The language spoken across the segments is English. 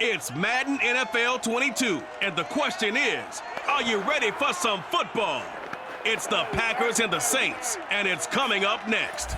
It's Madden NFL 22, and the question is, are you ready for some football? It's the Packers and the Saints, and it's coming up next.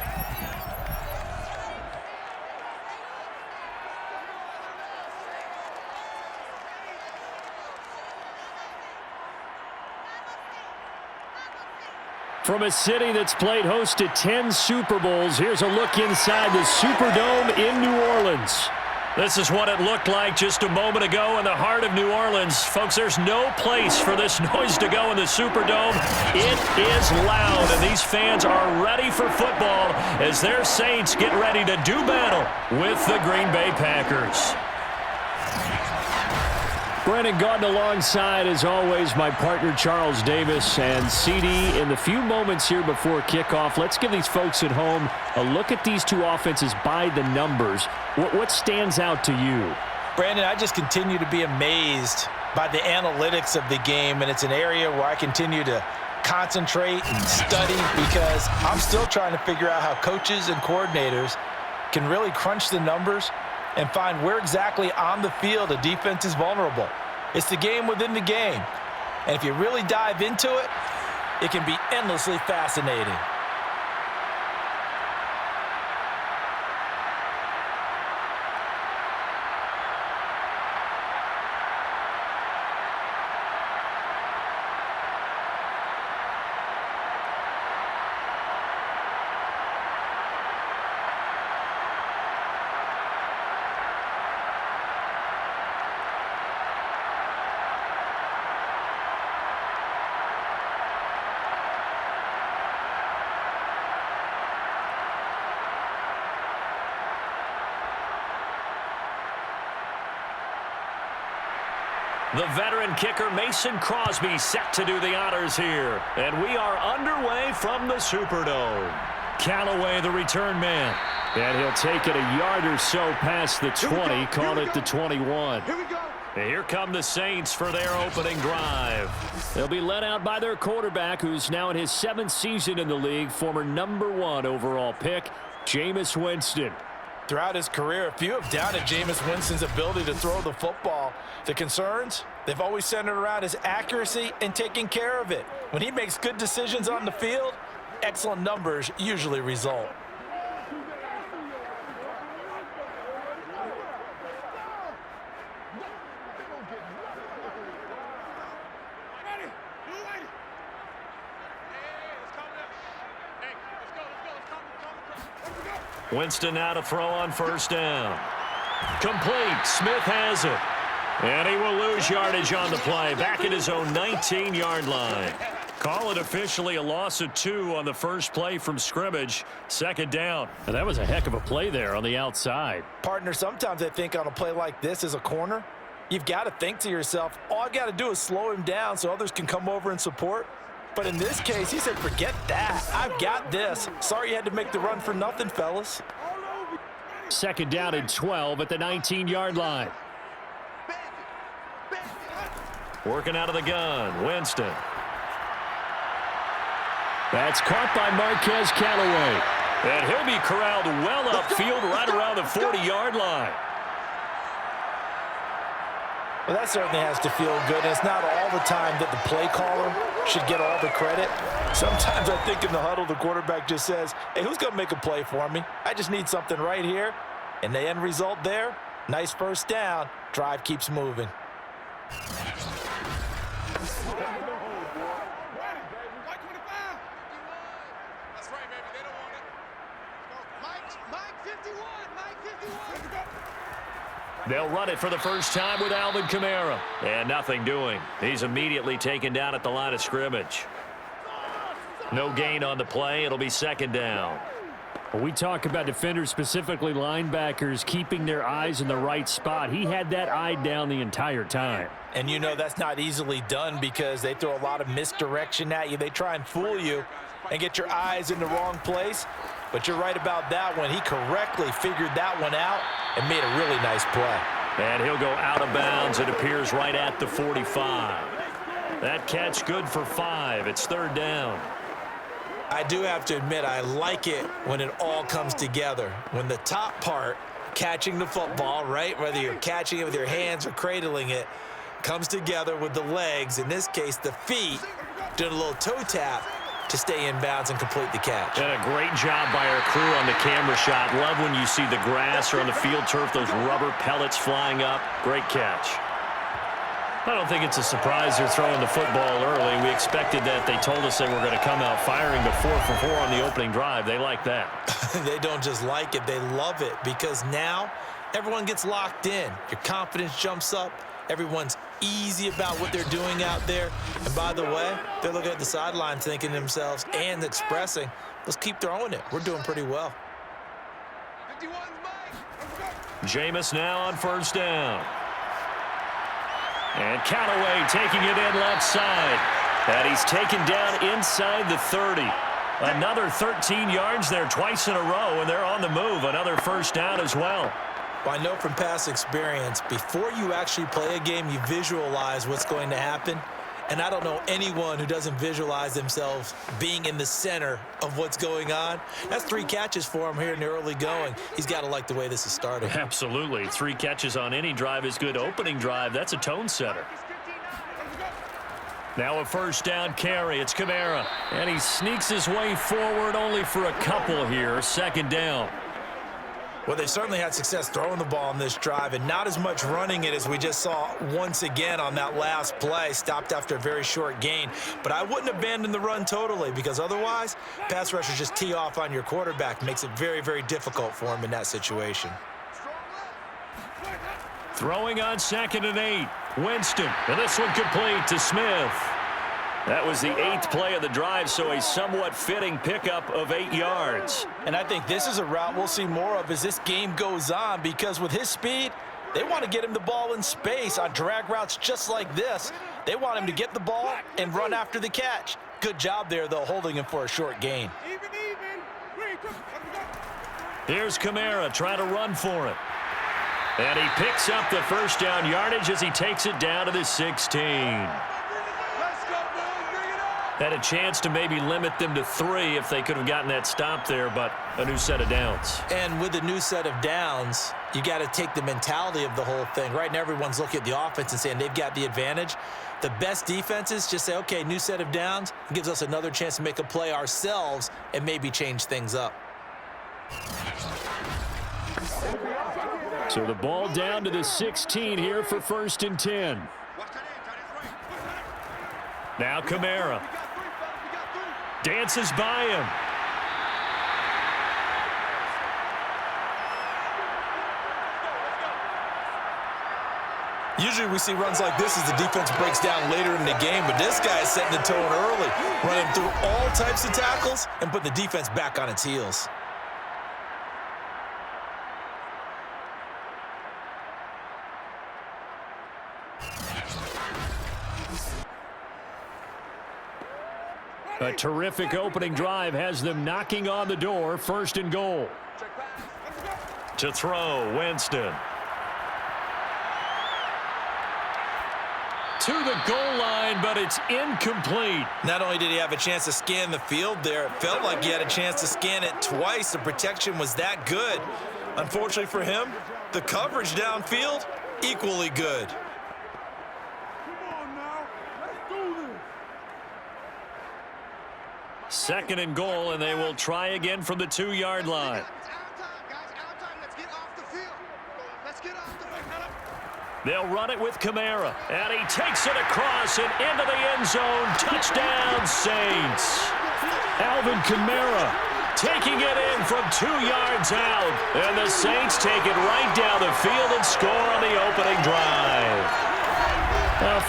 From a city that's played host to 10 Super Bowls, here's a look inside the Superdome in New Orleans. This is what it looked like just a moment ago in the heart of New Orleans. Folks, there's no place for this noise to go in the Superdome. It is loud, and these fans are ready for football as their Saints get ready to do battle with the Green Bay Packers. Brandon Gaudin alongside, as always, my partner Charles Davis. And CD, in the few moments here before kickoff, let's give these folks at home a look at these two offenses by the numbers. What stands out to you? Brandon, I just continue to be amazed by the analytics of the game, and it's an area where I continue to concentrate and study because I'm still trying to figure out how coaches and coordinators can really crunch the numbers and find where exactly on the field a defense is vulnerable. It's the game within the game. And if you really dive into it, it can be endlessly fascinating. The veteran kicker Mason Crosby set to do the honors here. And we are underway from the Superdome. Callaway, the return man. And he'll take it a yard or so past the 20, call it the 21. Here we go. And here come the Saints for their opening drive. They'll be led out by their quarterback, who's now in his 7th season in the league, former #1 overall pick, Jameis Winston. Throughout his career, a few have doubted Jameis Winston's ability to throw the football. The concerns, they've always centered around his accuracy and taking care of it. When he makes good decisions on the field, excellent numbers usually result. Winston now to throw on first down. Complete. Smith has it. And he will lose yardage on the play. Back at his own 19-yard line. Call it officially a loss of 2 on the first play from scrimmage. Second down. And that was a heck of a play there on the outside. Partner, sometimes I think on a play like this as a corner, you've got to think to yourself, all I've got to do is slow him down so others can come over and support. But in this case, he said, forget that. I've got this. Sorry you had to make the run for nothing, fellas. Second down and 12 at the 19-yard line. Working out of the gun, Winston. That's caught by Marquez Callaway. And he'll be corralled well upfield right around the 40-yard line. Well, that certainly has to feel good. It's not all the time that the play caller should get all the credit. Sometimes I think in the huddle, the quarterback just says, hey, who's going to make a play for me? I just need something right here. And the end result there, nice first down. Drive keeps moving. They'll run it for the first time with Alvin Kamara. And nothing doing. He's immediately taken down at the line of scrimmage. No gain on the play. It'll be second down. When we talk about defenders, specifically linebackers, keeping their eyes in the right spot, he had that eye down the entire time. And you know that's not easily done because they throw a lot of misdirection at you. They try and fool you and get your eyes in the wrong place. But you're right about that one. He correctly figured that one out and made a really nice play. And he'll go out of bounds. It appears right at the 45. That catch good for 5. It's third down. I do have to admit, I like it when it all comes together. When the top part catching the football, right? Whether you're catching it with your hands or cradling it, comes together with the legs, in this case the feet, doing a little toe tap to stay in bounds and complete the catch. And a great job by our crew on the camera shot. Love when you see the grass or on the field turf, those rubber pellets flying up. Great catch. I don't think it's a surprise they're throwing the football early. We expected that. They told us they were going to come out firing the 4 for 4 on the opening drive. They like that. They don't just like it, they love it, because now everyone gets locked in. Your confidence jumps up. Everyone's easy about what they're doing out there. And by the way, they're looking at the sideline thinking to themselves and expressing, let's keep throwing it. We're doing pretty well. Jameis now on first down. And Callaway taking it in left side. And he's taken down inside the 30. Another 13 yards there twice in a row, and they're on the move. Another first down as well. Well, I know from past experience, before you actually play a game, you visualize what's going to happen. And I don't know anyone who doesn't visualize themselves being in the center of what's going on. That's 3 catches for him here in the early going. He's got to like the way this is starting. Absolutely. 3 catches on any drive is good. Opening drive, that's a tone setter. Now a first down carry. It's Kamara. And he sneaks his way forward only for a couple here. Second down. Well, they've certainly had success throwing the ball on this drive, and not as much running it as we just saw once again on that last play, stopped after a very short gain. But I wouldn't abandon the run totally, because otherwise, pass rushers just tee off on your quarterback. Makes it very, very difficult for him in that situation. Throwing on 2nd and 8. Winston, and this one complete to Smith. That was the 8th play of the drive, so a somewhat fitting pickup of 8 yards. And I think this is a route we'll see more of as this game goes on, because with his speed, they want to get him the ball in space on drag routes just like this. They want him to get the ball and run after the catch. Good job there, though, holding him for a short gain. Here's Kamara trying to run for it. And he picks up the first down yardage as he takes it down to the 16. Had a chance to maybe limit them to 3 if they could have gotten that stop there, but a new set of downs. And with the new set of downs, you got to take the mentality of the whole thing. Right now, everyone's looking at the offense and saying they've got the advantage. The best defenses just say, okay, new set of downs. It gives us another chance to make a play ourselves and maybe change things up. So the ball down to the 16 here for 1st and 10. Now Kamara. Dances by him. Usually we see runs like this as the defense breaks down later in the game, but this guy is setting the tone early, running through all types of tackles and putting the defense back on its heels. A terrific opening drive has them knocking on the door. 1st and goal. To throw, Winston. To the goal line, but it's incomplete. Not only did he have a chance to scan the field there, it felt like he had a chance to scan it twice. The protection was that good. Unfortunately for him, the coverage downfield, equally good. 2nd and goal, and they will try again from the 2-yard line. They'll run it with Kamara, and he takes it across and into the end zone. Touchdown, Saints. Alvin Kamara taking it in from 2 yards out, and the Saints take it right down the field and score on the opening drive.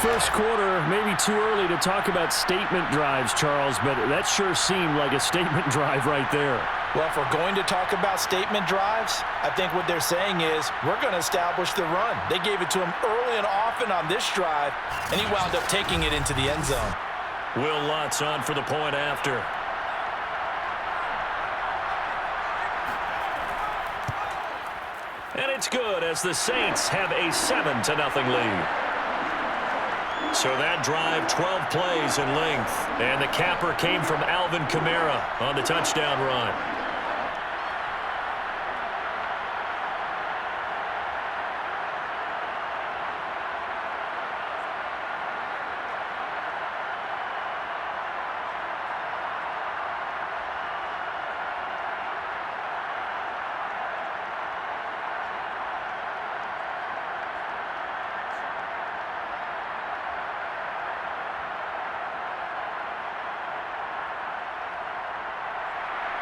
First quarter, maybe too early to talk about statement drives, Charles, but that sure seemed like a statement drive right there. Well, if we're going to talk about statement drives, I think what they're saying is we're going to establish the run. They gave it to him early and often on this drive, and he wound up taking it into the end zone. Will Lutz on for the point after. And it's good as the Saints have a 7-0 lead. So that drive, 12 plays in length. And the capper came from Alvin Kamara on the touchdown run.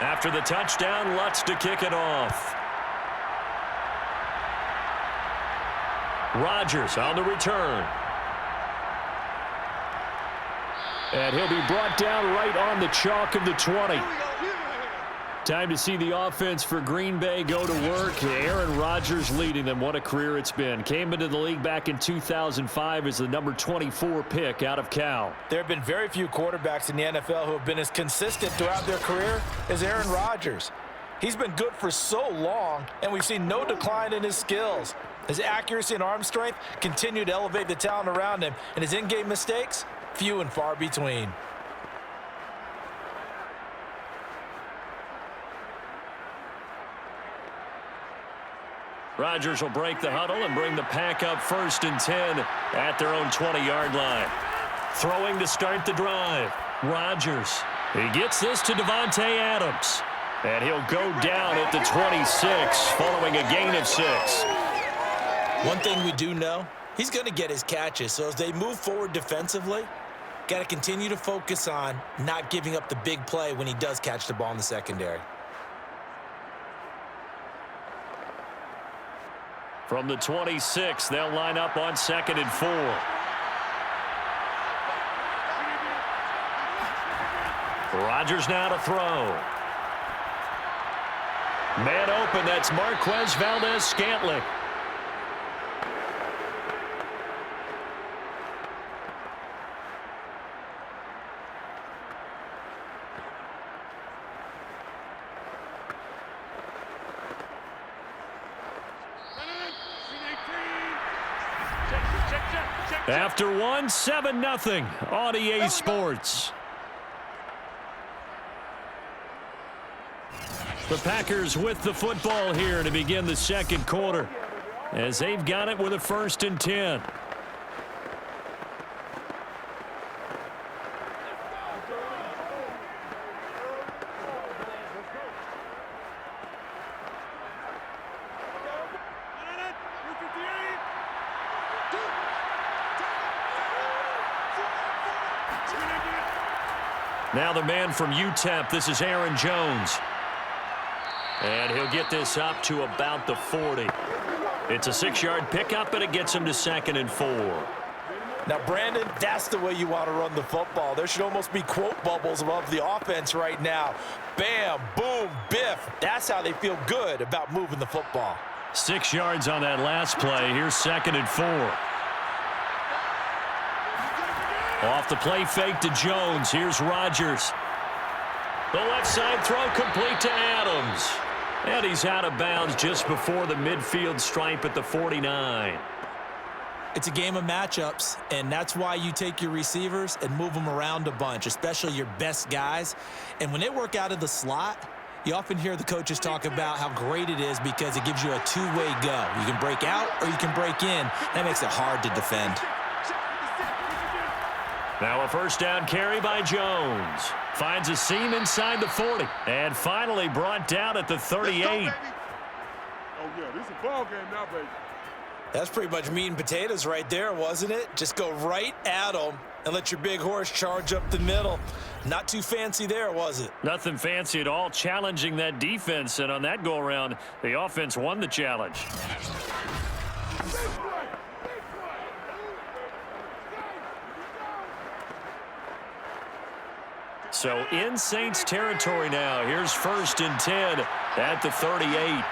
After the touchdown, Lutz to kick it off. Rodgers on the return. And he'll be brought down right on the chalk of the 20. Time to see the offense for Green Bay go to work. Aaron Rodgers leading them. What a career it's been. Came into the league back in 2005 as the number 24 pick out of Cal. There have been very few quarterbacks in the NFL who have been as consistent throughout their career as Aaron Rodgers. He's been good for so long, and we've seen no decline in his skills. His accuracy and arm strength continue to elevate the talent around him, and his in-game mistakes, few and far between. Rodgers will break the huddle and bring the pack up 1st and 10 at their own 20-yard line. Throwing to start the drive. Rodgers. He gets this to Davante Adams. And he'll go down at the 26 following a gain of 6. One thing we do know, he's going to get his catches. So as they move forward defensively, got to continue to focus on not giving up the big play when he does catch the ball in the secondary. From the 26, they'll line up on 2nd and 4. Rodgers now to throw. Man open, that's Marquez Valdez-Scantling. After 1, 7-0 on EA Sports. The Packers with the football here to begin the 2nd quarter, as they've got it with a 1st and 10. Now the man from UTEP, this is Aaron Jones. And he'll get this up to about the 40. It's a 6-yard pickup, and it gets him to 2nd and 4. Now, Brandon, that's the way you want to run the football. There should almost be quote bubbles above the offense right now. Bam, boom, biff. That's how they feel good about moving the football. 6 yards on that last play. Here's 2nd and 4. Off the play fake to Jones. Here's Rodgers. The left side throw complete to Adams. And he's out of bounds just before the midfield stripe at the 49. It's a game of matchups, and that's why you take your receivers and move them around a bunch, especially your best guys. And when they work out of the slot, you often hear the coaches talk about how great it is because it gives you a two-way go. You can break out or you can break in. That makes it hard to defend. Now a 1st down carry by Jones. Finds a seam inside the 40. And finally brought down at the 38. Oh, yeah, this is a ball game now, baby. That's pretty much meat and potatoes right there, wasn't it? Just go right at them and let your big horse charge up the middle. Not too fancy there, was it? Nothing fancy at all, challenging that defense. And on that go-around, the offense won the challenge. So in Saints territory now. Here's 1st and 10 at the 38.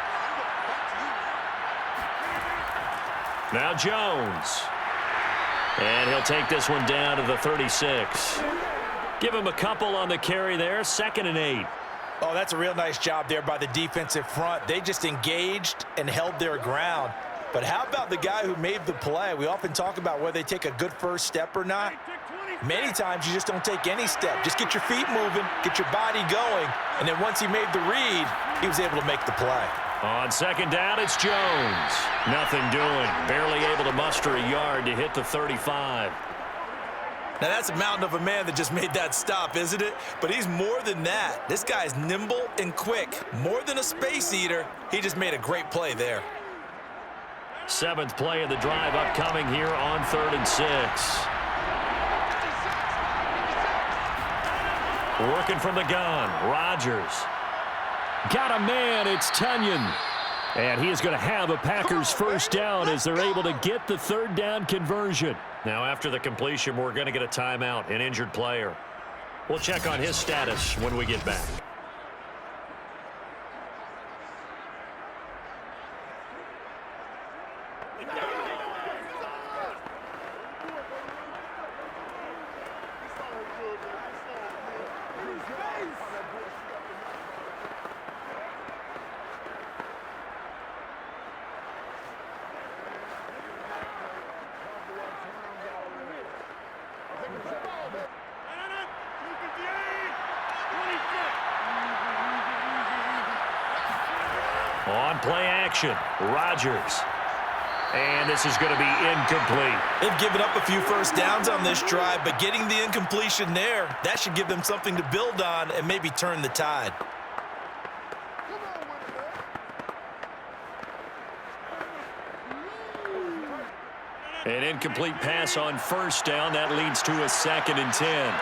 Now Jones. And he'll take this one down to the 36. Give him a couple on the carry there. 2nd and 8. Oh, that's a real nice job there by the defensive front. They just engaged and held their ground. But how about the guy who made the play? We often talk about whether they take a good first step or not. Many times you just don't take any step. Just get your feet moving, get your body going, and then once he made the read, he was able to make the play. On 2nd down, it's Jones. Nothing doing. Barely able to muster a yard to hit the 35. Now, that's a mountain of a man that just made that stop, isn't it? But he's more than that. This guy's nimble and quick. More than a space eater. He just made a great play there. 7th play of the drive upcoming here on 3rd and 6. Working from the gun, Rodgers. Got a man. It's Tunyon. And he is going to have a Packers first down as they're able to get the third down conversion. Now, after the completion, we're going to get a timeout, an injured player. We'll check on his status when we get back. On play action, Rodgers. And this is going to be incomplete. They've given up a few first downs on this drive, but getting the incompletion there, that should give them something to build on and maybe turn the tide. An incomplete pass on first down. That leads to a 2nd and 10.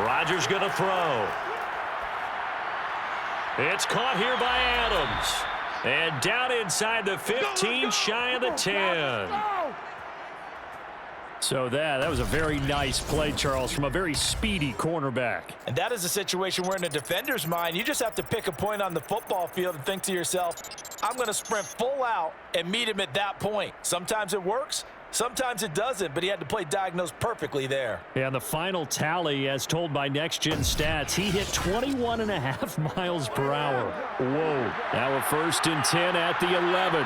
Rodgers going to throw. It's caught here by Adams. And down inside the 15, shy of the 10. So that was a very nice play, Charles, from a very speedy cornerback. And that is a situation where in a defender's mind, you just have to pick a point on the football field and think to yourself, I'm going to sprint full out and meet him at that point. Sometimes it works. Sometimes it doesn't, but he had to play diagnosed perfectly there. And the final tally, as told by Next Gen Stats, he hit 21.5 miles per hour. Whoa. Now a 1st and 10 at the 11.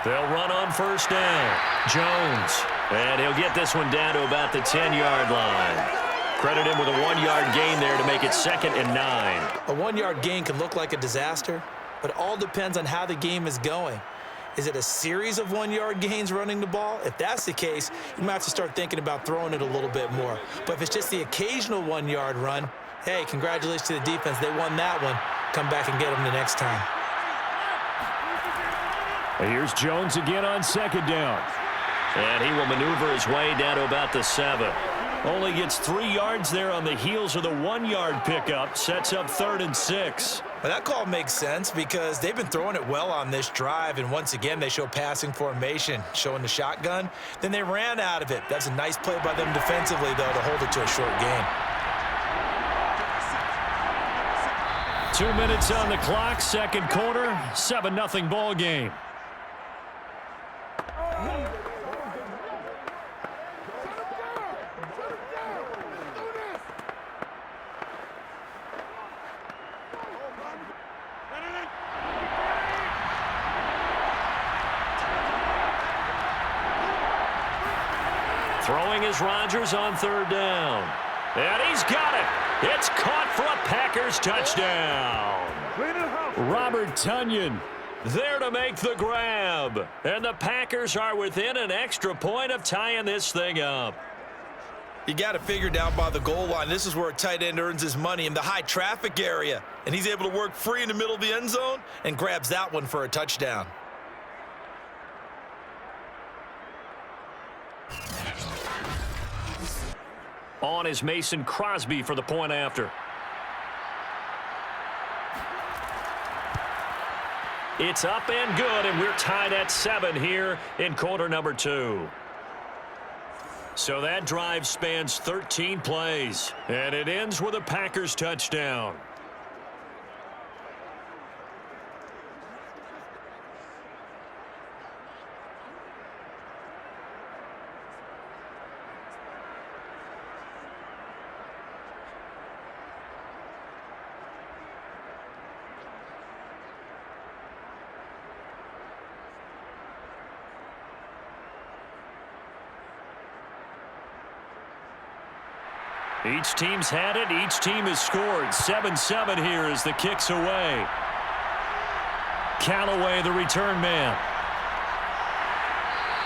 They'll run on first down. Jones. And he'll get this one down to about the 10-yard line. Credit him with a 1-yard gain there to make it 2nd and 9. A 1-yard gain can look like a disaster, but it all depends on how the game is going. Is it a series of 1-yard gains running the ball? If that's the case, you might have to start thinking about throwing it a little bit more. But if it's just the occasional 1-yard run, hey, congratulations to the defense. They won that one. Come back and get them the next time. Here's Jones again on 2nd down. And he will maneuver his way down to about the 7. Only gets 3 yards there on the heels of the 1-yard pickup. Sets up 3rd and 6. Well, that call makes sense because they've been throwing it well on this drive, and once again, they show passing formation, showing the shotgun. Then they ran out of it. That's a nice play by them defensively, though, to hold it to a short gain. 2 minutes on the clock, second quarter, 7-0 ball game. Throwing is Rodgers on 3rd down. And he's got it. It's caught for a Packers touchdown. Robert Tunyon there to make the grab. And the Packers are within an extra point of tying this thing up. You got to figure down by the goal line. This is where a tight end earns his money, in the high traffic area. And he's able to work free in the middle of the end zone and grabs that one for a touchdown. On is Mason Crosby for the point after. It's up and good, and we're tied at 7 here in quarter number 2. So that drive spans 13 plays, and it ends with a Packers touchdown. Each team's had it. Each team has scored. 7-7 here as the kick's away. Callaway, the return man.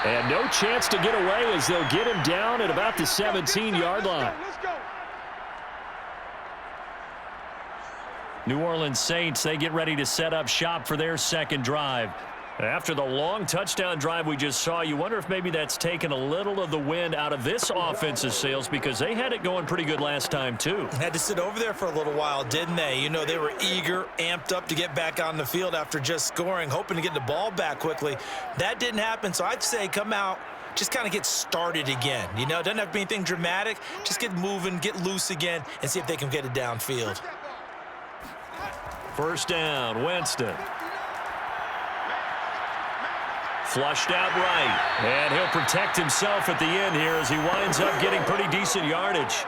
And no chance to get away as they'll get him down at about the 17-yard line. New Orleans Saints, they get ready to set up shop for their second drive. After the long touchdown drive we just saw, you wonder if maybe that's taken a little of the wind out of this offense's sails because they had it going pretty good last time too. Had to sit over there for a little while, didn't they? You know, they were eager, amped up to get back on the field after just scoring, hoping to get the ball back quickly. That didn't happen, so I'd say come out, just kind of get started again. You know, it doesn't have to be anything dramatic. Just get moving, get loose again, and see if they can get it downfield. First down, Winston. Flushed out right, and he'll protect himself at the end here as he winds up getting pretty decent yardage.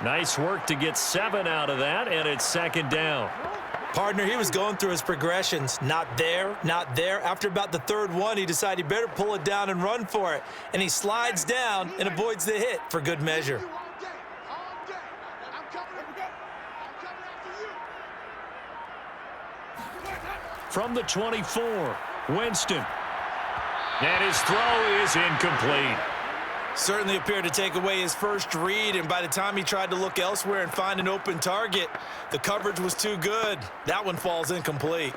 Nice work to get 7 out of that, and it's second down. Partner, he was going through his progressions. Not there, not there. After about the third one, he decided he better pull it down and run for it. And he slides down and avoids the hit for good measure. From the 24, Winston. And his throw is incomplete. Certainly appeared to take away his first read, and by the time he tried to look elsewhere and find an open target, the coverage was too good. That one falls incomplete.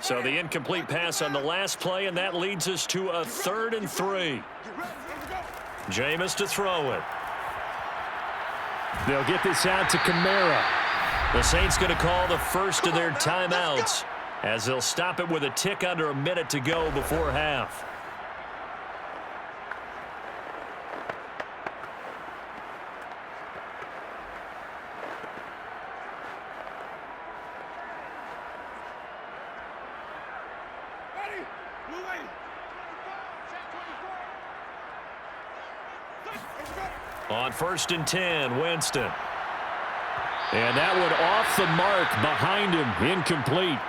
So the incomplete pass on the last play, and that leads us to a 3rd and 3. Jameis to throw it. They'll get this out to Kamara. The Saints going to call the first of their timeouts as they'll stop it with a tick under a minute to go before half. On 1st and 10, Winston. And that one off the mark behind him, incomplete.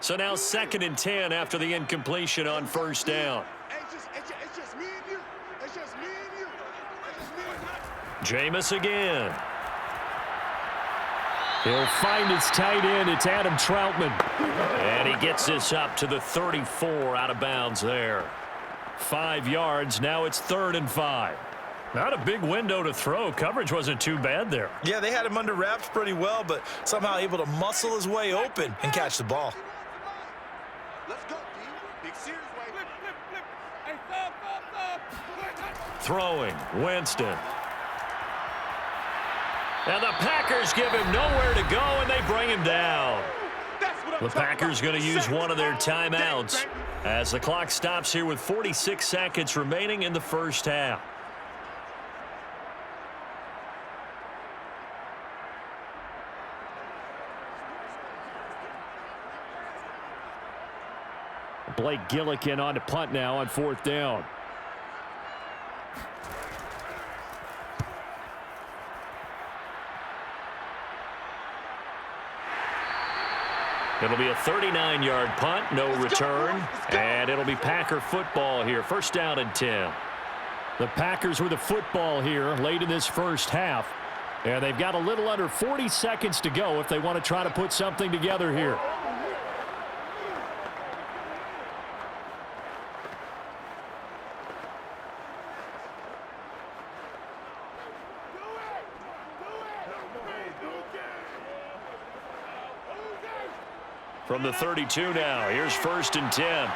So now 2nd and 10 after the incompletion on 1st down. Jameis again. He'll find his tight end. It's Adam Troutman. And he gets this up to the 34 out of bounds there. 5 yards. Now it's 3rd and 5. Not a big window to throw. Coverage wasn't too bad there. Yeah, they had him under wraps pretty well, but somehow able to muscle his way open and catch the ball. Let's go, D. Big serious way. Flip. Hey, Throwing, Winston. And the Packers give him nowhere to go, and they bring him down. The Packers going to use one of their timeouts as the clock stops here with 46 seconds remaining in the first half. Blake Gillikin on to punt now on 4th down. It'll be a 39-yard punt, no return, and it'll be Packer football here. 1st down and 10. The Packers with the football here late in this first half. And they've got a little under 40 seconds to go if they want to try to put something together here. From the 32 now, here's 1st and 10.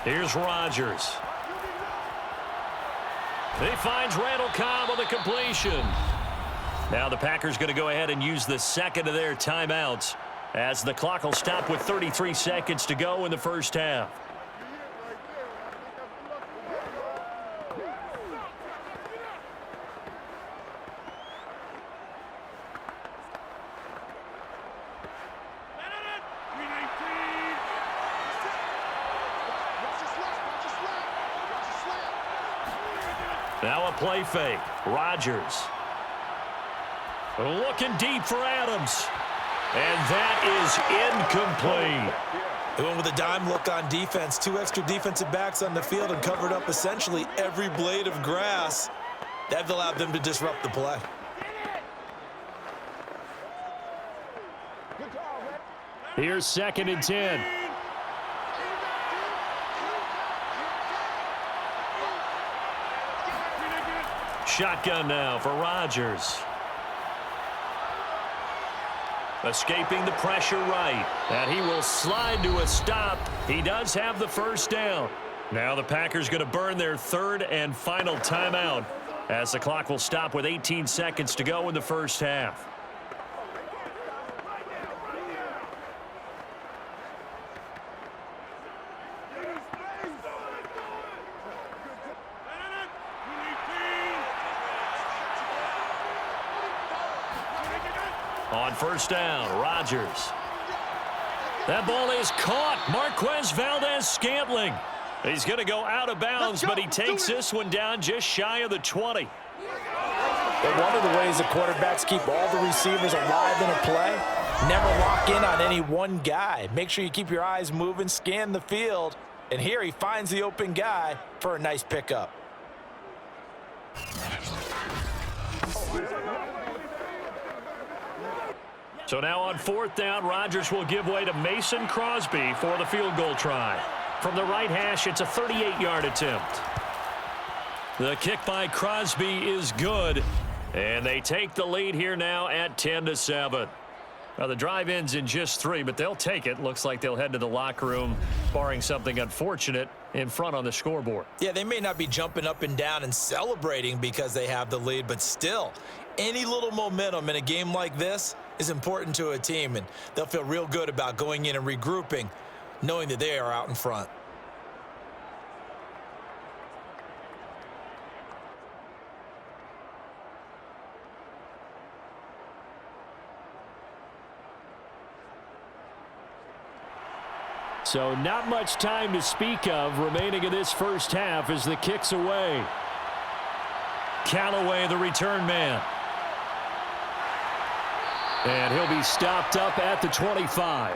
Here's Rodgers. He finds Randall Cobb on the completion. Now the Packers going to go ahead and use the 2nd of their timeouts as the clock will stop with 33 seconds to go in the first half. Now a play fake. Rodgers. Looking deep for Adams. And that is incomplete. They went with a dime look on defense. 2 extra defensive backs on the field and covered up essentially every blade of grass. That allowed them to disrupt the play. Here's 2nd and 10. Shotgun now for Rodgers. Escaping the pressure right. And he will slide to a stop. He does have the first down. Now the Packers going to burn their 3rd and final timeout as the clock will stop with 18 seconds to go in the first half. On first down, Rodgers. That ball is caught. Marquez Valdes-Scantling. He's going to go out of bounds, but he takes this one down just shy of the 20. But one of the ways the quarterbacks keep all the receivers alive in a play, never lock in on any one guy. Make sure you keep your eyes moving, scan the field, and here he finds the open guy for a nice pickup. So now on 4th down, Rodgers will give way to Mason Crosby for the field goal try. From the right hash, it's a 38-yard attempt. The kick by Crosby is good, and they take the lead here now at 10-7. Now the drive ends in just 3, but they'll take it. Looks like they'll head to the locker room, barring something unfortunate in front on the scoreboard. Yeah, they may not be jumping up and down and celebrating because they have the lead, but still, any little momentum in a game like this is important to a team, and they'll feel real good about going in and regrouping, knowing that they are out in front. So not much time to speak of remaining in this first half as the kick's away. Callaway, the return man. And he'll be stopped up at the 25.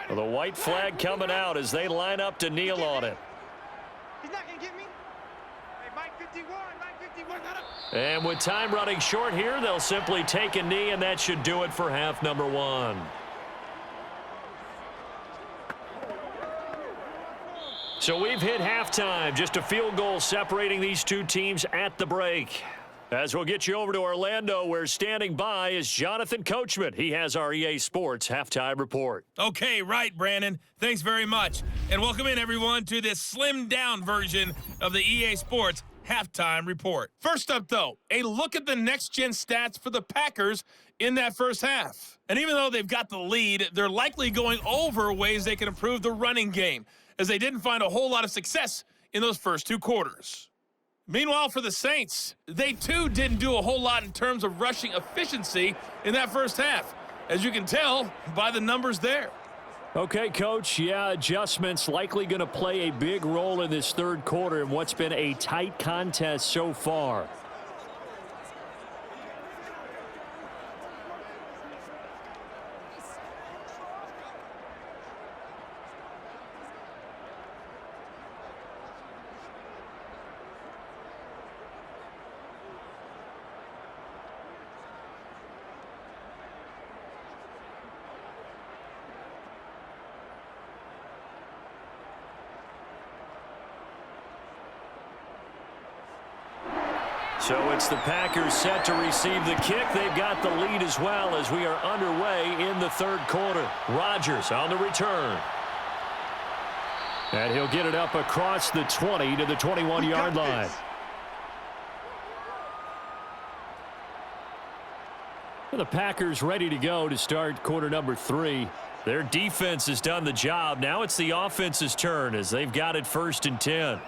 Well, the white flag coming out as they line up to kneel on it. He's not going to get me. Hey, Mike 51, Mike 51. And with time running short here, they'll simply take a knee, and that should do it for half number 1. So we've hit halftime, just a field goal separating these two teams at the break. As we'll get you over to Orlando, where standing by is Jonathan Coachman. He has our EA Sports Halftime Report. Okay, right, Brandon. Thanks very much. And welcome in, everyone, to this slimmed-down version of the EA Sports Halftime Report. First up, though, a look at the next-gen stats for the Packers in that first half. And even though they've got the lead, they're likely going over ways they can improve the running game, as they didn't find a whole lot of success in those first 2 quarters. Meanwhile, for the Saints, they too didn't do a whole lot in terms of rushing efficiency in that first half, as you can tell by the numbers there. Okay, Coach, yeah, adjustments likely going to play a big role in this third quarter in what's been a tight contest so far. So it's the Packers set to receive the kick. They've got the lead as well as we are underway in the third quarter. Rodgers on the return. And he'll get it up across the 20 to the 21-yard line. The Packers ready to go to start quarter number 3. Their defense has done the job. Now it's the offense's turn as they've got it 1st and 10.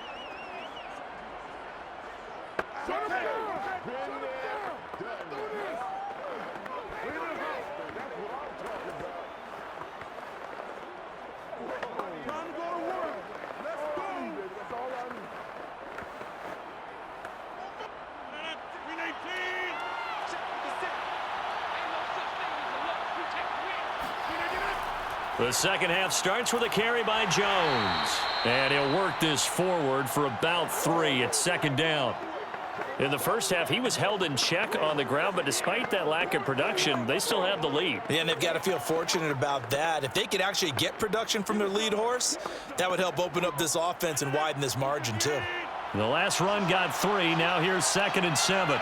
The second half starts with a carry by Jones. And he'll work this forward for about 3 at second down. In the first half, he was held in check on the ground, but despite that lack of production, they still have the lead. Yeah, and they've got to feel fortunate about that. If they could actually get production from their lead horse, that would help open up this offense and widen this margin too. The last run got 3. Now here's 2nd and 7.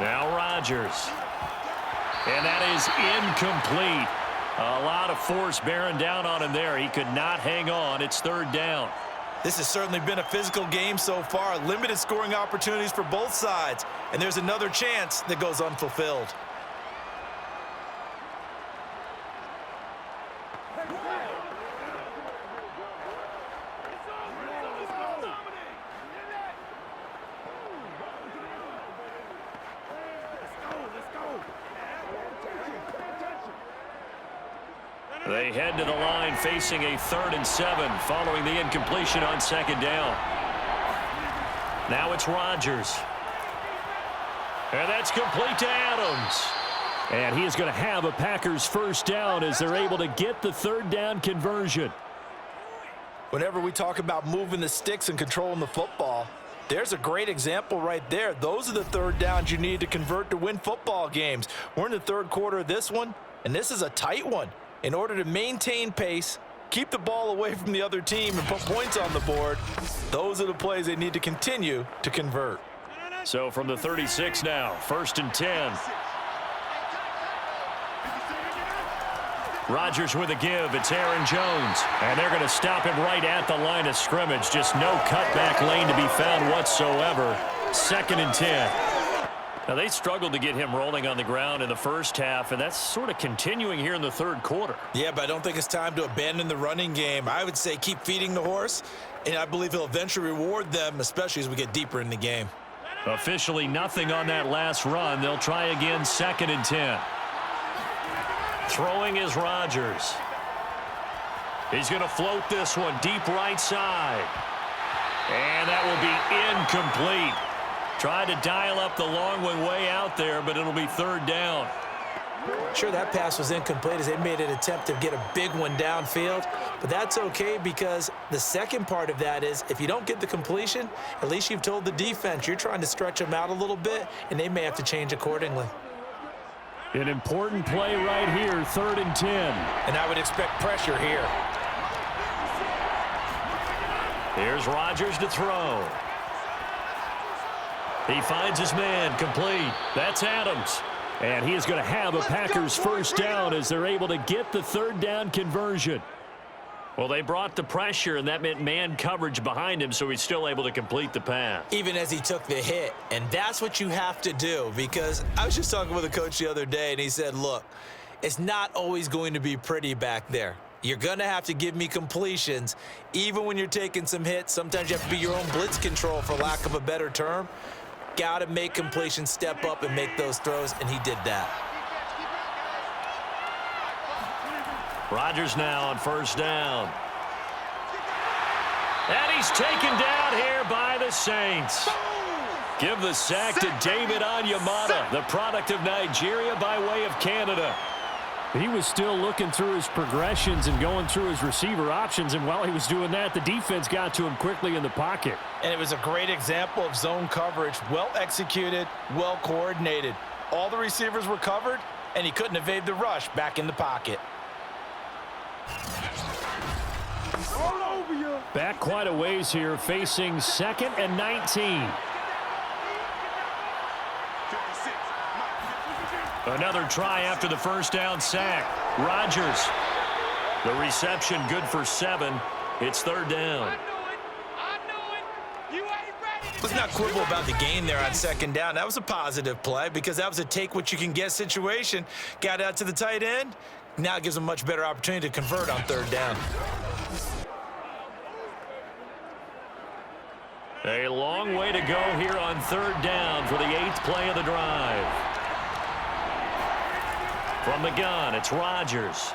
Now Rodgers. And that is incomplete. A lot of force bearing down on him there. He could not hang on. It's 3rd down. This has certainly been a physical game so far. Limited scoring opportunities for both sides. And there's another chance that goes unfulfilled. They head to the line facing a 3rd and 7 following the incompletion on 2nd down. Now it's Rodgers. And that's complete to Adams. And he is going to have a Packers 1st down as they're able to get the 3rd down conversion. Whenever we talk about moving the sticks and controlling the football, there's a great example right there. Those are the 3rd downs you need to convert to win football games. We're in the 3rd quarter of this one, and this is a tight one. In order to maintain pace, keep the ball away from the other team, and put points on the board, those are the plays they need to continue to convert. So from the 36 now, 1st and 10. Rodgers with a give. It's Aaron Jones. And they're going to stop him right at the line of scrimmage. Just no cutback lane to be found whatsoever. 2nd and 10. Now, they struggled to get him rolling on the ground in the first half, and that's sort of continuing here in the 3rd quarter. Yeah, but I don't think it's time to abandon the running game. I would say keep feeding the horse, and I believe he'll eventually reward them, especially as we get deeper in the game. Officially nothing on that last run. They'll try again, 2nd and 10. Throwing is Rodgers. He's going to float this one deep right side. And that will be incomplete. Tried to dial up the long one way out there, but it'll be 3rd down. Sure, that pass was incomplete as they made an attempt to get a big one downfield, but that's okay because the second part of that is if you don't get the completion, at least you've told the defense you're trying to stretch them out a little bit, and they may have to change accordingly. An important play right here, 3rd and 10. And I would expect pressure here. Here's Rodgers to throw. He finds his man, complete. That's Adams. And he is going to have a Packers 1st down as they're able to get the 3rd down conversion. Well, they brought the pressure, and that meant man coverage behind him, so he's still able to complete the pass. Even as he took the hit, and that's what you have to do, because I was just talking with a coach the other day, and he said, look, it's not always going to be pretty back there. You're going to have to give me completions, even when you're taking some hits. Sometimes you have to be your own blitz control, for lack of a better term. Got to make completions, step up, and make those throws, and he did that. Rodgers now on 1st down. And he's taken down here by the Saints. Give the sack to David Onyemata, the product of Nigeria by way of Canada. He was still looking through his progressions and going through his receiver options, and while he was doing that, the defense got to him quickly in the pocket. And it was a great example of zone coverage, well executed, well coordinated. All the receivers were covered, and he couldn't evade the rush back in the pocket. Back quite a ways here, facing 2nd and 19. Another try after the 1st down sack. Rodgers. The reception good for 7. It's 3rd down. Let's not quibble about the gain there on 2nd down. That was a positive play because that was a take-what-you-can-get situation. Got out to the tight end. Now it gives him a much better opportunity to convert on 3rd down. A long way to go here on 3rd down for the 8th play of the drive. From the gun, it's Rodgers.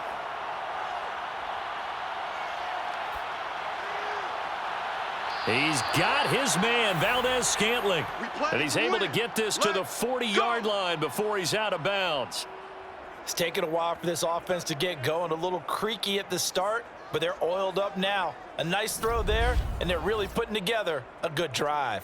He's got his man, Valdez-Scantling. And he's able to get this to the 40-yard line before he's out of bounds. It's taken a while for this offense to get going. A little creaky at the start, but they're oiled up now. A nice throw there, and they're really putting together a good drive.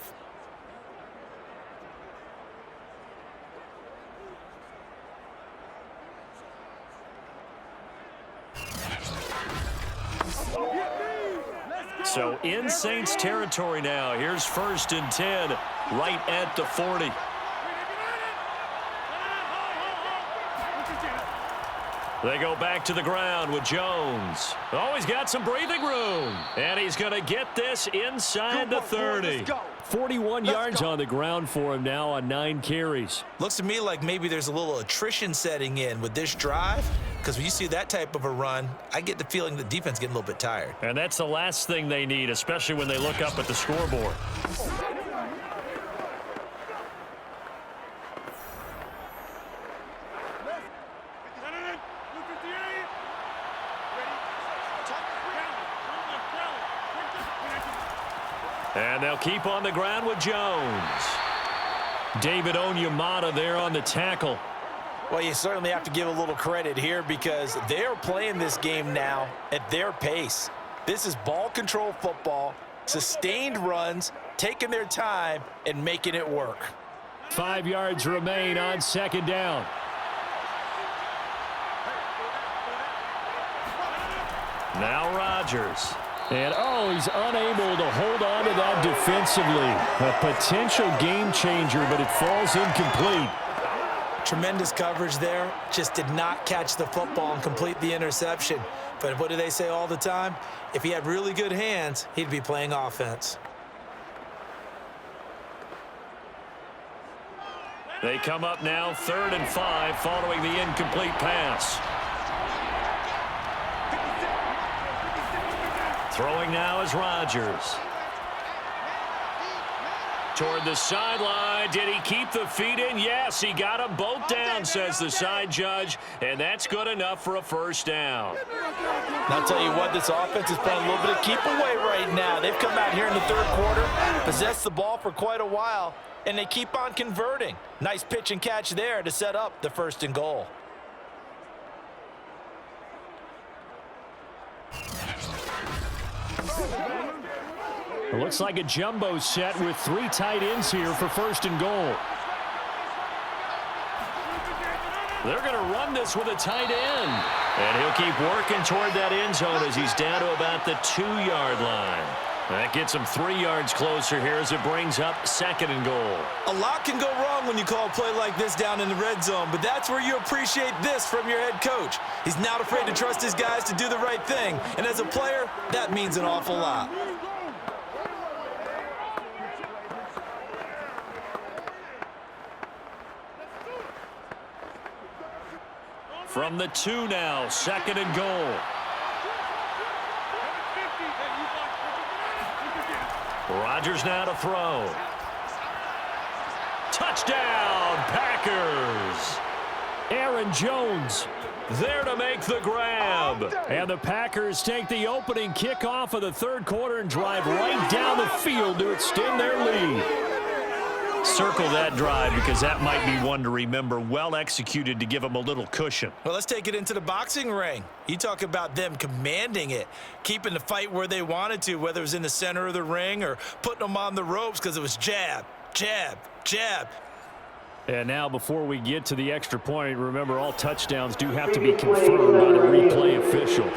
So in Saints territory now. Here's 1st and 10, right at the 40. They go back to the ground with Jones. Oh, he's got some breathing room. And he's going to get this inside the 30. 41 yards on the ground for him now on 9 carries. Looks to me like maybe there's a little attrition setting in with this drive, because when you see that type of a run, I get the feeling the defense getting a little bit tired. And that's the last thing they need, especially when they look up at the scoreboard. And they'll keep on the ground with Jones. David Onyemata there on the tackle. Well, you certainly have to give a little credit here because they're playing this game now at their pace. This is ball control football, sustained runs, taking their time and making it work. 5 yards remain on 2nd down. Now Rodgers. And, he's unable to hold on to that defensively. A potential game changer, but it falls incomplete. Tremendous coverage there. Just did not catch the football and complete the interception. But what do they say all the time? If he had really good hands, he'd be playing offense. They come up now 3rd and 5 following the incomplete pass. Throwing now is Rodgers. Toward the sideline. Did he keep the feet in? Yes, he got them both down, says the side judge, and that's good enough for a 1st down. And I'll tell you what, this offense is playing a little bit of keep away right now. They've come out here in the 3rd quarter, possessed the ball for quite a while, and they keep on converting. Nice pitch and catch there to set up the 1st and goal. It looks like a jumbo set with 3 tight ends here for 1st and goal. They're going to run this with a tight end. And he'll keep working toward that end zone as he's down to about the 2-yard line. That gets him 3 yards closer here as it brings up 2nd and goal. A lot can go wrong when you call a play like this down in the red zone, but that's where you appreciate this from your head coach. He's not afraid to trust his guys to do the right thing, and as a player, that means an awful lot. From the 2 now, 2nd and goal. Rodgers now to throw. Touchdown, Packers. Aaron Jones There to make the grab. And the Packers take the opening kickoff of the 3rd quarter and drive right down the field to extend their lead. Circle that drive because that might be one to remember. Well executed to give them a little cushion. Well, let's take it into the boxing ring. You talk about them commanding it, keeping the fight where they wanted to, whether it was in the center of the ring or putting them on the ropes because it was jab, jab, jab. And now before we get to the extra point, remember all touchdowns do have to be confirmed by the replay official.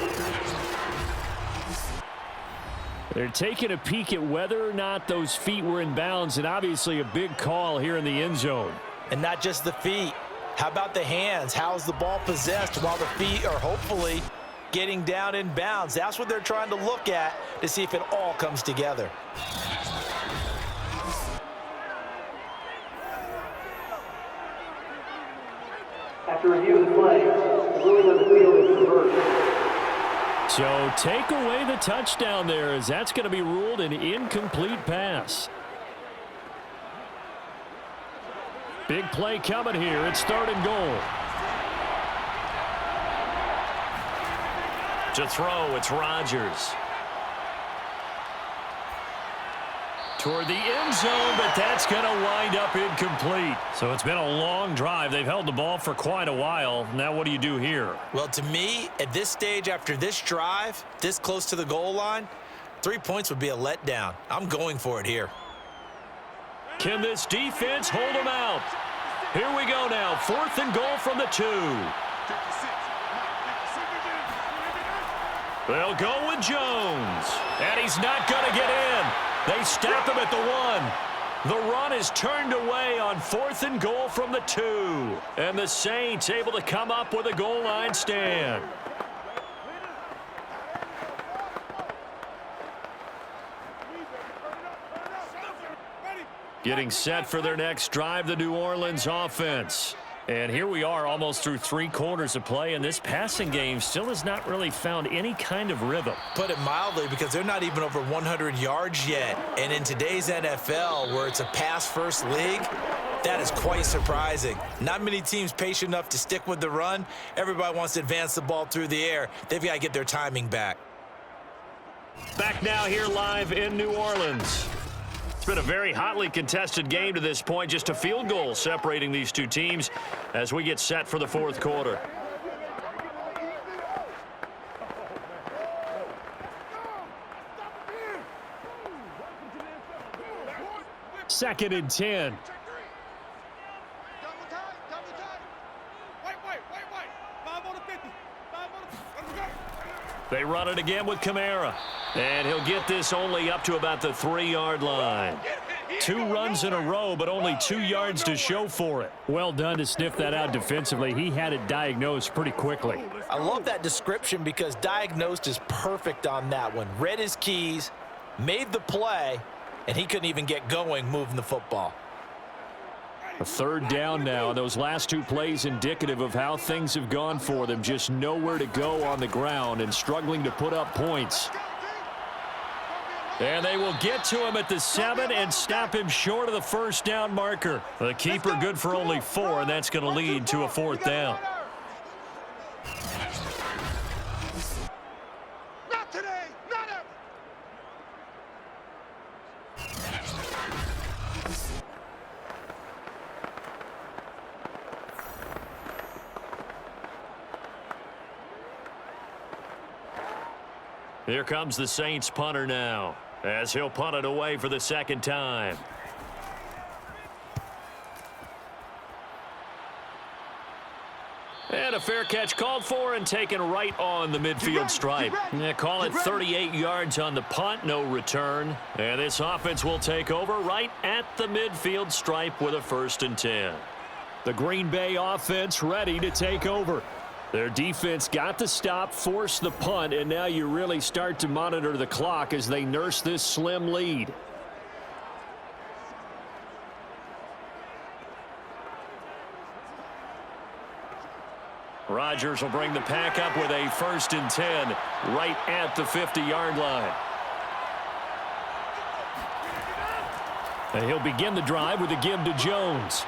They're taking a peek at whether or not those feet were in bounds, and obviously a big call here in the end zone. And not just the feet. How about the hands? How's the ball possessed while the feet are hopefully getting down in bounds? That's what they're trying to look at to see if it all comes together. After review of the play, the ruling on the field is reversed. So take away the touchdown there, as that's going to be ruled an incomplete pass. Big play coming here. It's 3rd and goal. To throw, it's Rodgers. toward the end zone, but that's going to wind up incomplete. So it's been a long drive. They've held the ball for quite a while. Now what do you do here? Well, to me, at this stage, after this drive, this close to the goal line, 3 points would be a letdown. I'm going for it here. Can this defense hold them out? Here we go now. 4th and goal from the 2. They'll go with Jones. And he's not going to get in. They stop him at the 1. The run is turned away on 4th and goal from the 2. And the Saints able to come up with a goal line stand. Getting set for their next drive, the New Orleans offense. And here we are almost through 3 quarters of play, and this passing game still has not really found any kind of rhythm. Put it mildly, because they're not even over 100 yards yet. And in today's NFL, where it's a pass-first league, that is quite surprising. Not many teams patient enough to stick with the run. Everybody wants to advance the ball through the air. They've got to get their timing back. Back now here live in New Orleans. It's been a very hotly contested game to this point. Just a field goal separating these two teams as we get set for the 4th quarter. Second and 10. They run it again with Kamara. And he'll get this only up to about the 3-yard line. 2 runs in a row, but only 2 yards to show for it. Well done to sniff that out defensively. He had it diagnosed pretty quickly. I love that description because diagnosed is perfect on that one. Read his keys, made the play, and he couldn't even get going moving the football. A 3rd down now, and those last 2 plays indicative of how things have gone for them. Just nowhere to go on the ground and struggling to put up points. And they will get to him at the 7 and stop him short of the 1st down marker. The keeper good for only 4, and that's going to lead to a 4th down. Not today, not ever. Here comes the Saints punter now, as he'll punt it away for the 2nd time. And a fair catch called for and taken right on the midfield stripe. Yeah, call it 38 yards on the punt, no return. And this offense will take over right at the midfield stripe with a 1st and 10. The Green Bay offense ready to take over. Their defense got the stop, forced the punt, and now you really start to monitor the clock as they nurse this slim lead. Rodgers will bring the pack up with a 1st and 10 right at the 50-yard line. And he'll begin the drive with a give to Jones.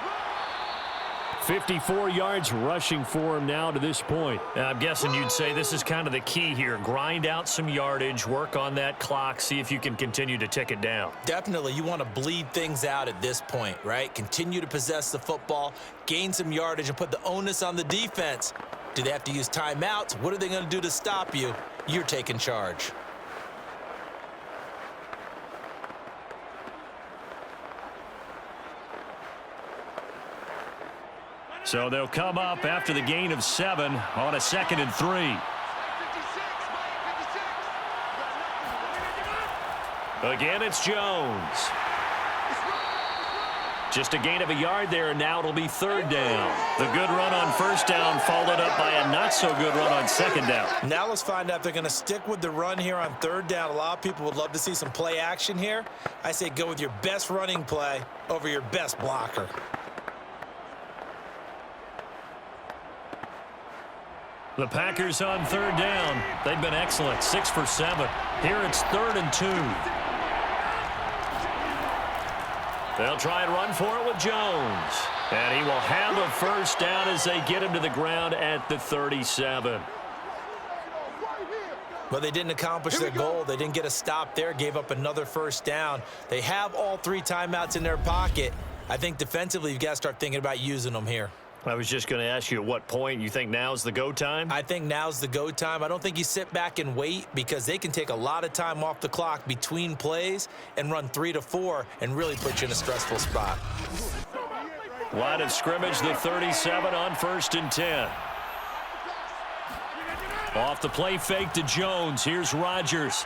54 yards rushing for him now to this point. I'm guessing you'd say this is kind of the key here. Grind out some yardage, work on that clock, see if you can continue to tick it down. Definitely, you want to bleed things out at this point, right? Continue to possess the football, gain some yardage, and put the onus on the defense. Do they have to use timeouts? What are they going to do to stop you? You're taking charge. So they'll come up after the gain of 7 on a 2nd and 3. Again, it's Jones. Just a gain of a yard there, and now it'll be 3rd down. The good run on 1st down followed up by a not-so-good run on 2nd down. Now let's find out if they're going to stick with the run here on 3rd down. A lot of people would love to see some play action here. I say go with your best running play over your best blocker. The Packers on 3rd down. They've been excellent, 6 for 7. Here it's 3rd and 2. They'll try and run for it with Jones. And he will have a 1st down as they get him to the ground at the 37. Well, they didn't accomplish their goal. They didn't get a stop there, gave up another first down. They have all 3 timeouts in their pocket. I think defensively you've got to start thinking about using them here. I was just going to ask you at what point you think now's the go time? I think now's the go time. I don't think you sit back and wait because they can take a lot of time off the clock between plays and run 3 to 4 and really put you in a stressful spot. Line of scrimmage, the 37 on 1st and 10. Off the play fake to Jones. Here's Rodgers.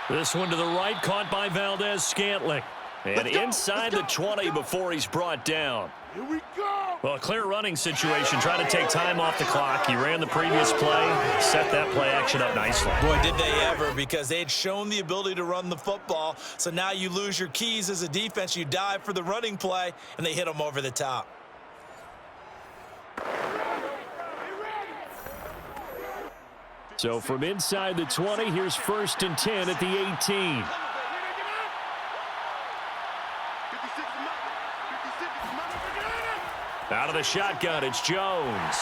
This one to the right, caught by Valdez-Scantling. And inside the 20 before he's brought down. Here we go. Well, a clear running situation, trying to take time off the clock. He ran the previous play, set that play action up nicely. Boy, did they ever, because they had shown the ability to run the football. So now you lose your keys as a defense. You dive for the running play, and they hit them over the top. So from inside the 20, here's 1st and 10 at the 18. Out of the shotgun, it's Jones.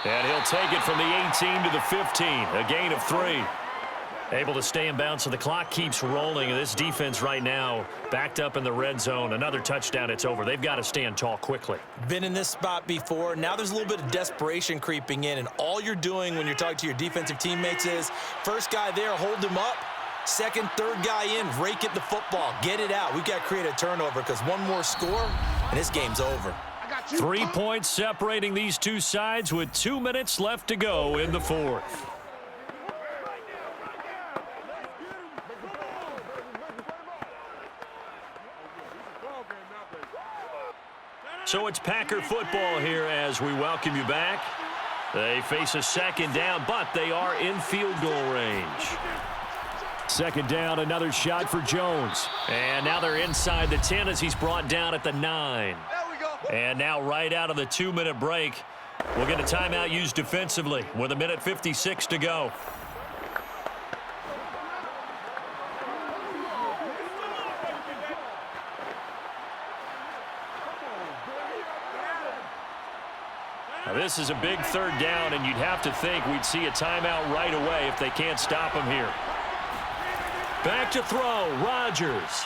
And he'll take it from the 18 to the 15, a gain of 3. Able to stay in bounds, so the clock keeps rolling. And this defense right now backed up in the red zone. Another touchdown, it's over. They've got to stand tall quickly. Been in this spot before. Now there's a little bit of desperation creeping in, and all you're doing when you're talking to your defensive teammates is first guy there, hold him up. Second, third guy in, rake at the football. Get it out. We've got to create a turnover because one more score, and this game's over. 3 points separating these two sides with 2 minutes left to go in the 4th. So it's Packer football here as we welcome you back. They face a 2nd down, but they are in field goal range. 2nd down, another shot for Jones. And now they're inside the 10 as he's brought down at the 9. And now right out of the 2-minute break, we'll get a timeout used defensively with 1:56 to go. Now this is a big 3rd down, and you'd have to think we'd see a timeout right away if they can't stop him here. Back to throw, Rodgers.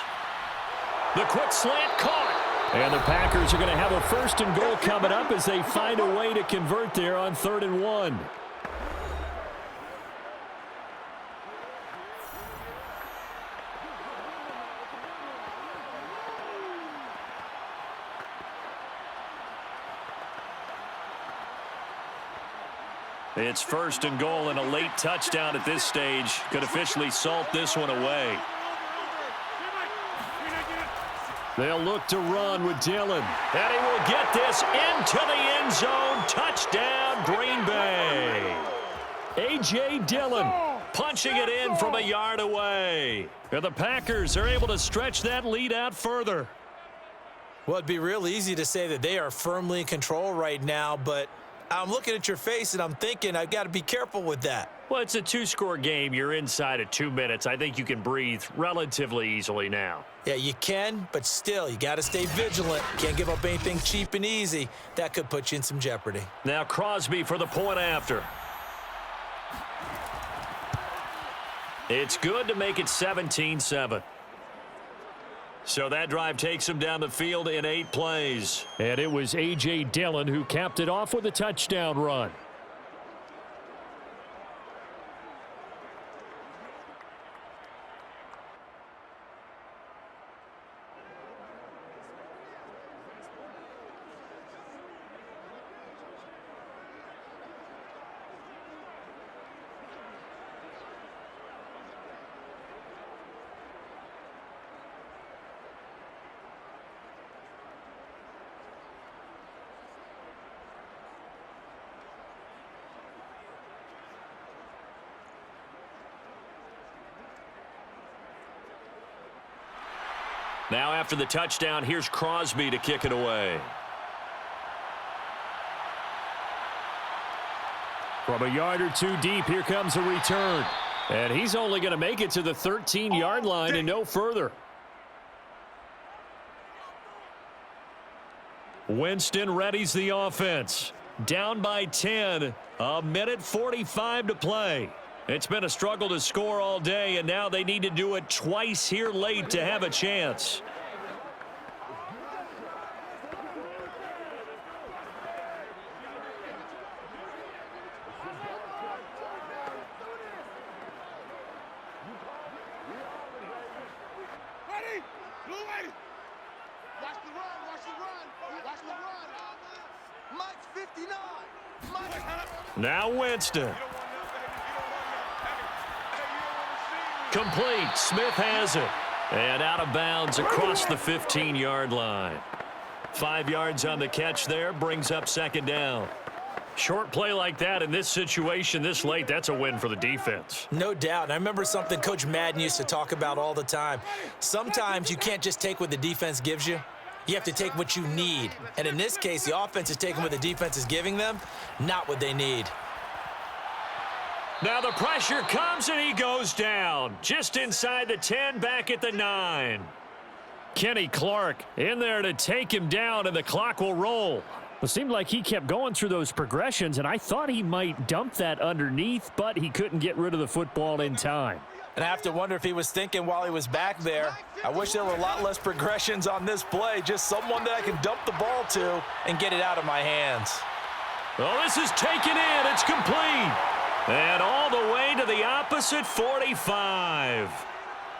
The quick slant caught. And the Packers are going to have a 1st and goal coming up as they find a way to convert there on 3rd and 1. It's 1st and goal, and a late touchdown at this stage could officially salt this one away. They'll look to run with Dillon. And he will get this into the end zone. Touchdown, Green Bay. A.J. Dillon Punching it in from a yard away. And the Packers are able to stretch that lead out further. Well, it'd be real easy to say that they are firmly in control right now, but I'm looking at your face and I'm thinking I've got to be careful with that. Well, it's a 2-score game. You're inside of 2 minutes. I think you can breathe relatively easily now. Yeah, you can, but still, you got to stay vigilant. Can't give up anything cheap and easy. That could put you in some jeopardy. Now Crosby for the point after. It's good to make it 17-7. So that drive takes him down the field in 8 plays. And it was A.J. Dillon who capped it off with a touchdown run. Now after the touchdown, here's Crosby to kick it away. From a yard or two deep, here comes a return. And he's only going to make it to the 13-yard line and no further. Winston readies the offense. Down by 10. A minute 45 to play. It's been a struggle to score all day, and now they need to do it twice here late to have a chance. Now Winston. Complete. Smith has it. And out of bounds across the 15-yard line. 5 yards on the catch there. Brings up second down. Short play like that in this situation this late, that's a win for the defense. No doubt. And I remember something Coach Madden used to talk about all the time. Sometimes you can't just take what the defense gives you. You have to take what you need. And in this case, the offense is taking what the defense is giving them, not what they need. Now the pressure comes and he goes down. Just inside the 10, back at the 9. Kenny Clark in there to take him down, and the clock will roll. It seemed like he kept going through those progressions, and I thought he might dump that underneath, but he couldn't get rid of the football in time. And I have to wonder if he was thinking while he was back there, I wish there were a lot less progressions on this play, just someone that I can dump the ball to and get it out of my hands. Well, this is taken in. It's complete. And all the way to the opposite 45.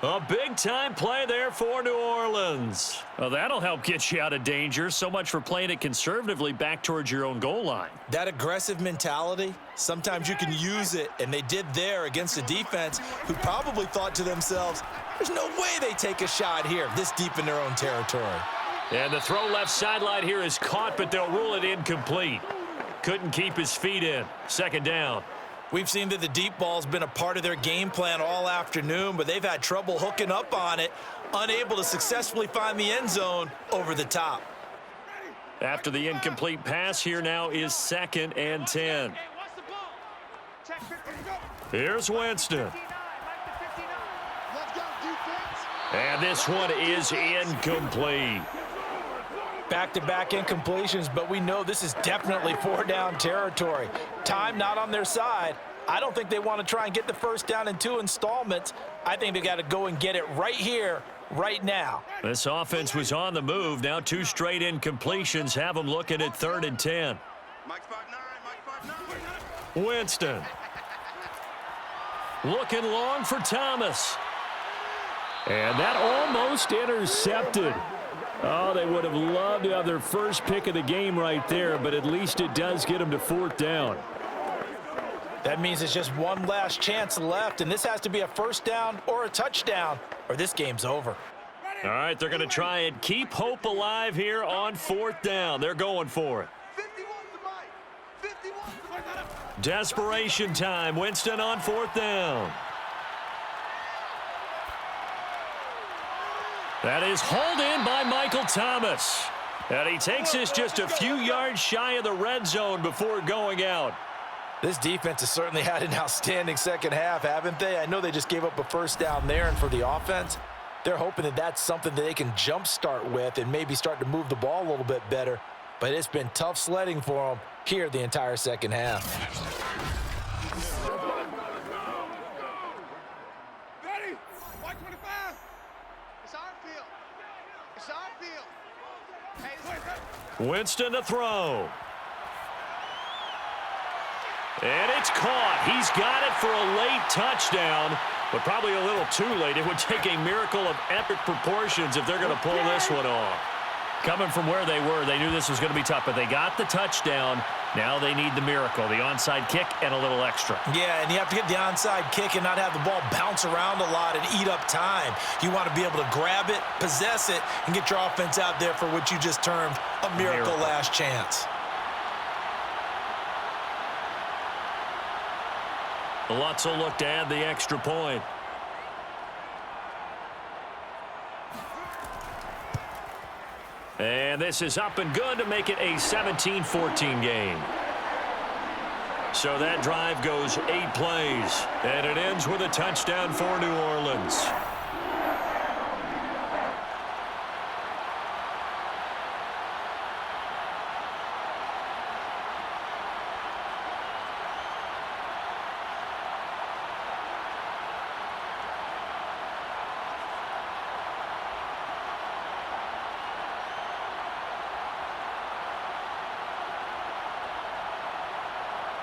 A big-time play there for New Orleans. Well, that'll help get you out of danger. So much for playing it conservatively back towards your own goal line. That aggressive mentality, sometimes you can use it, and they did there against a defense who probably thought to themselves, there's no way they take a shot here this deep in their own territory. And the throw left sideline here is caught, but they'll rule it incomplete. Couldn't keep his feet in. Second down. We've seen that the deep ball's been a part of their game plan all afternoon, but they've had trouble hooking up on it, unable to successfully find the end zone over the top. After the incomplete pass, here now is 2nd and 10. Here's Winston. And this one is incomplete. Back-to-back incompletions, but we know this is definitely 4-down territory. Time not on their side. I don't think they want to try and get the first down in 2 installments. I think they got to go and get it right here, right now. This offense was on the move. Now 2 straight incompletions have them looking at 3rd and 10. Winston. Looking long for Thomas. And that almost intercepted. Oh, they would have loved to have their first pick of the game right there, but at least it does get them to 4th down. That means it's just one last chance left, and this has to be a first down or a touchdown, or this game's over. All right, they're going to try and keep hope alive here on 4th down. They're going for it. Desperation time. Winston on 4th down. That is hauled in by Michael Thomas. And he takes this just a few yards shy of the red zone before going out. This defense has certainly had an outstanding second half, haven't they? I know they just gave up a first down there, and for the offense, they're hoping that that's something that they can jumpstart with and maybe start to move the ball a little bit better. But it's been tough sledding for them here the entire second half. Winston to throw. And it's caught. He's got it for a late touchdown, but probably a little too late. It would take a miracle of epic proportions if they're going to pull this one off. Coming from where they were, they knew this was going to be tough, but they got the touchdown. Now they need the miracle, the onside kick and a little extra. Yeah, and you have to get the onside kick and not have the ball bounce around a lot and eat up time. You want to be able to grab it, possess it, and get your offense out there for what you just termed a miracle last chance. The Lutz will look to add the extra point. And this is up and good to make it a 17-14 game. So that drive goes 8 plays, and it ends with a touchdown for New Orleans.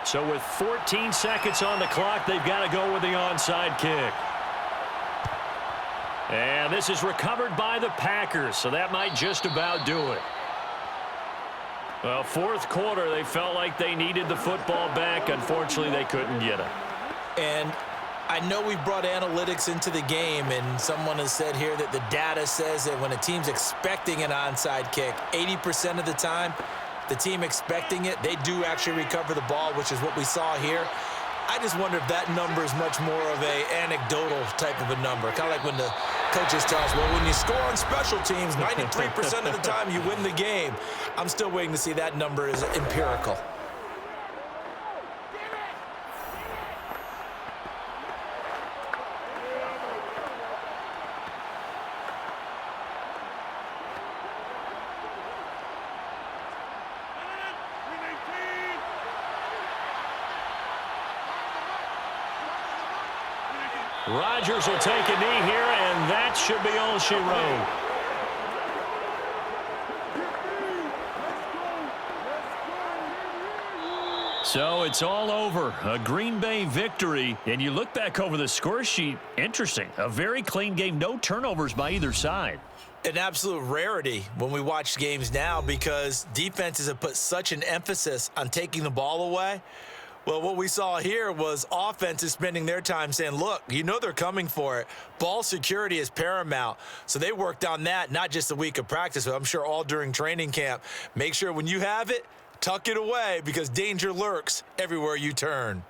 So with 14 seconds on the clock, they've got to go with the onside kick. And this is recovered by the Packers, so that might just about do it. Well, fourth quarter, they felt like they needed the football back. Unfortunately, they couldn't get it. And I know we brought analytics into the game, and someone has said here that the data says that when a team's expecting an onside kick, 80% of the time, the team expecting it, they do actually recover the ball, which is what we saw here. I just wonder if that number is much more of a anecdotal type of a number. Kind of like when the coaches tell us, well, when you score on special teams, 93% of the time you win the game. I'm still waiting to see that number is empirical. Rodgers will take a knee here, and that should be all she wrote. So it's all over. A Green Bay victory. And you look back over the score sheet, interesting. A very clean game, no turnovers by either side. An absolute rarity when we watch games now because defenses have put such an emphasis on taking the ball away. Well, what we saw here was offenses spending their time saying, look, you know they're coming for it. Ball security is paramount. So they worked on that, not just a week of practice, but I'm sure all during training camp. Make sure when you have it, tuck it away because danger lurks everywhere you turn.